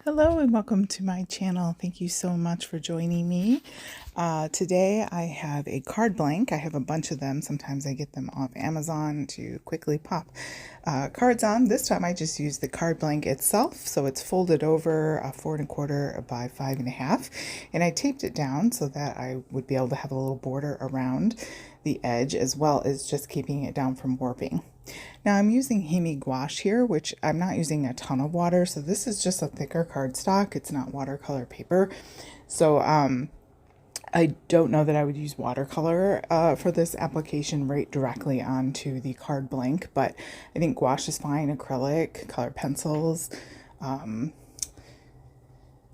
Hello and welcome to my channel. Thank you so much for joining me. Today I have a card blank. I have a bunch of them. Sometimes I get them off Amazon to quickly pop cards on. This time I just used the card blank itself. So it's folded over 4¼ by 5½. And I taped it down so that I would be able to have a little border around the edge as well as just keeping it down from warping. Now I'm using gouache here, which I'm not using a ton of water, so this is just a thicker cardstock. It's not watercolor paper. So I don't know that I would use watercolor for this application right directly onto the card blank, but I think gouache is fine, acrylic, colored pencils. I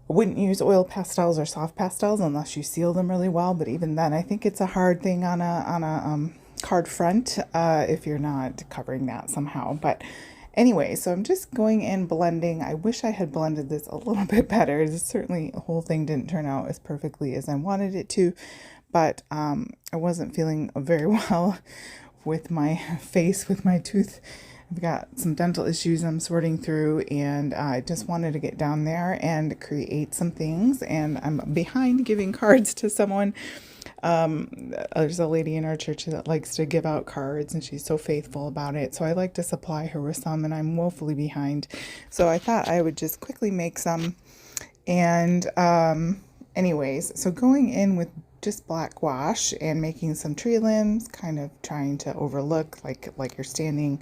wouldn't use oil pastels or soft pastels unless you seal them really well, but even then I think it's a hard thing on a card front if you're not covering that somehow. But anyway, so I'm just going in blending. I wish I had blended this a little bit better. Certainly the whole thing didn't turn out as perfectly as I wanted it to, but I wasn't feeling very well with my face, with my tooth. I've got some dental issues I'm sorting through, and I just wanted to get down there and create some things, and I'm behind giving cards to someone. There's a lady in our church that likes to give out cards, and she's so faithful about it. So I like to supply her with some, and I'm woefully behind. So I thought I would just quickly make some. And anyways, so going in with just black gouache and making some tree limbs, kind of trying to overlook like you're standing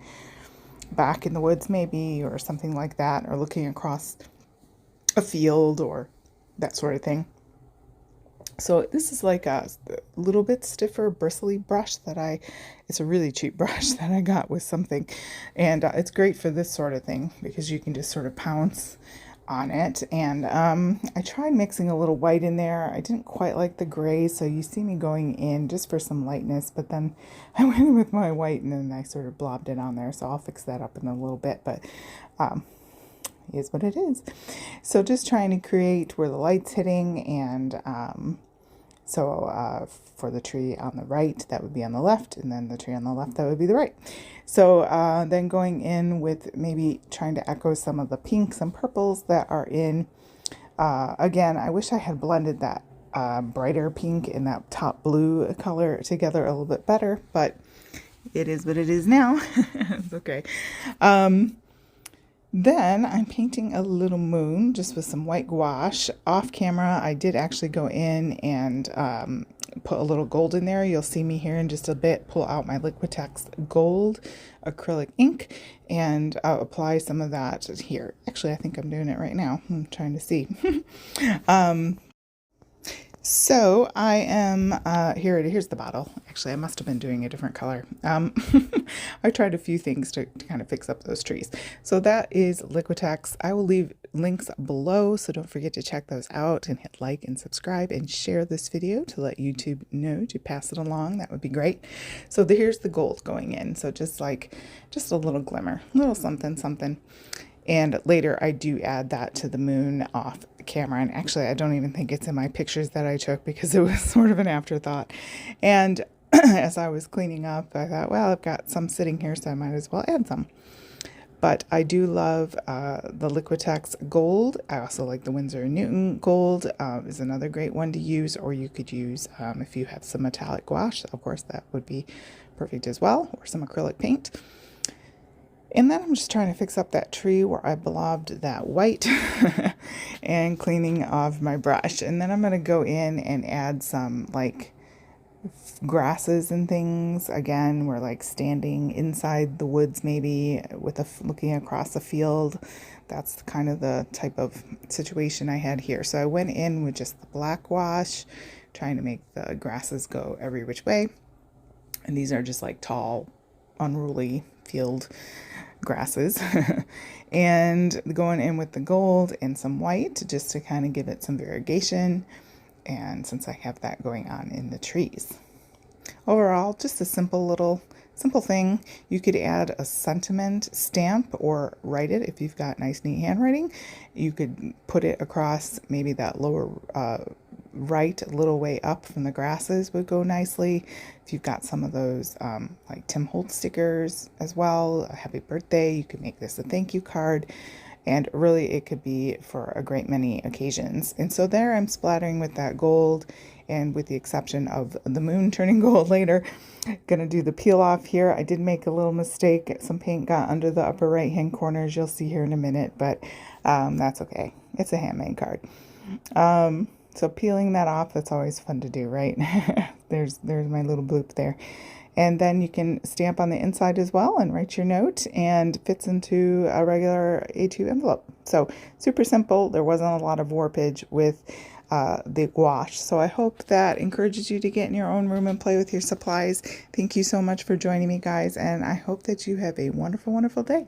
back in the woods maybe, or something like that, or looking across a field or that sort of thing. So this is like a little bit stiffer bristly brush it's a really cheap brush that I got with something. And it's great for this sort of thing because you can just sort of pounce on it. And I tried mixing a little white in there. I didn't quite like the gray, so you see me going in just for some lightness, but then I went in with my white and then I sort of blobbed it on there. So I'll fix that up in a little bit, but is what it is. So just trying to create where the light's hitting, and for the tree on the right, that would be on the left, and then the tree on the left, that would be the right. So then going in with maybe trying to echo some of the pinks and purples that are in. Again, I wish I had blended that brighter pink and that top blue color together a little bit better, but it is what it is now. It's okay. Then I'm painting a little moon just with some white gouache. Off camera, I did actually go in and put a little gold in there. You'll see me here in just a bit pull out my Liquitex gold acrylic ink and apply some of that here. Actually, I think I'm doing it right now. I'm trying to see. So I am, here's the bottle. Actually, I must have been doing a different color. I tried a few things to kind of fix up those trees. So that is Liquitex. I will leave links below, so don't forget to check those out and hit like and subscribe and share this video to let YouTube know to pass it along. That would be great. So here's the gold going in. So just a little glimmer, a little something, something. And later I do add that to the moon off camera. And actually, I don't even think it's in my pictures that I took because it was sort of an afterthought. And as I was cleaning up, I thought, well, I've got some sitting here, so I might as well add some. But I do love the Liquitex gold. I also like the Winsor & Newton gold is another great one to use. Or you could use, if you have some metallic gouache, of course, that would be perfect as well, or some acrylic paint. And then I'm just trying to fix up that tree where I blobbed that white and cleaning off my brush. And then I'm going to go in and add some like grasses and things. Again, we're like standing inside the woods maybe with looking across a field. That's kind of the type of situation I had here. So I went in with just the black gouache, trying to make the grasses go every which way. And these are just like tall, unruly field grasses. And going in with the gold and some white just to kind of give it some variegation, and since I have that going on in the trees. Overall, just a simple thing. You could add a sentiment stamp or write it if you've got nice neat handwriting. You could put it across maybe that lower right a little way up from the grasses would go nicely. If you've got some of those like Tim Holtz stickers as well, a happy birthday, you could make this a thank you card. And really, it could be for a great many occasions. And so there I'm splattering with that gold, and with the exception of the moon turning gold later, gonna do the peel off here. I did make a little mistake. Some paint got under the upper right hand corners. You'll see here in a minute, but that's okay. It's a handmade card. So peeling that off, that's always fun to do, right? There's my little bloop there. And then you can stamp on the inside as well and write your note, and fits into a regular A2 envelope. So super simple. There wasn't a lot of warpage with the gouache. So I hope that encourages you to get in your own room and play with your supplies. Thank you so much for joining me, guys, and I hope that you have a wonderful, wonderful day.